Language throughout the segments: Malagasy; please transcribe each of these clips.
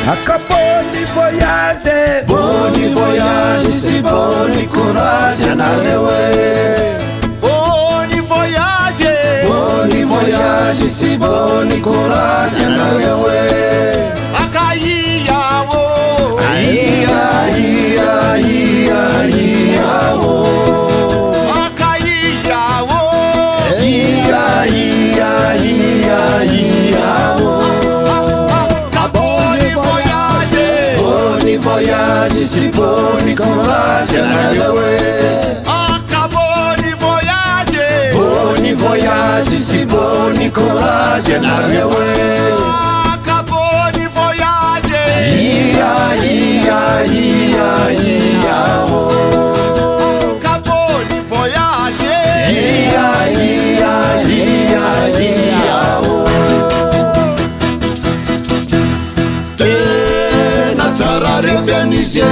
Acaboni voyage, si boni courage nalewe. Boni voyage, si boni courage nalewe. Akaiya wo, Iya wo. akaiya wo, Iya wo. Boni Voyage, si boni courage nalewe. Acaboni Voyage, si boni courage nalewe. Acaboni voyage, Iya wo. acaboni voyage, Iya wo. Tena tarare fianisye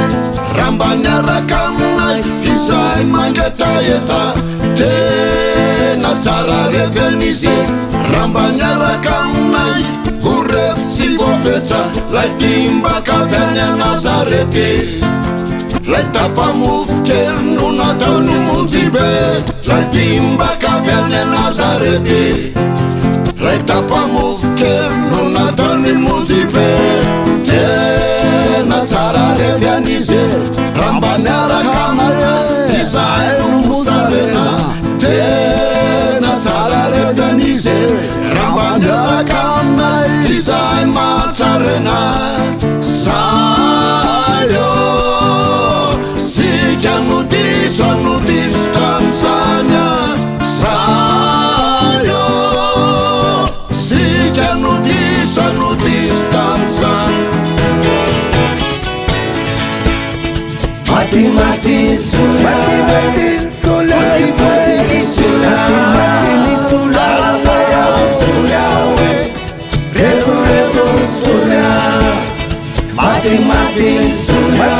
rambanya rakamnai isai mangeta yeta. Tena tarare fianisye rambanya rakamnai huref sivofetra laitimba kafyanya Nazareti. Laitapa mufkel nuna taunu muntibe laitimba kafyanya Nazareti. Laitapa mufkel nuna taunu muntibe. Tena tarare fianisye rambanya rakamnai isai musarena. Tena tarare fianisye rambanya rakamnai isai matarena. Salio si hanno distanzania. Salio si hanno distanza. Mati sulla, mati sulla, sulla, revo sulla, mati sulla.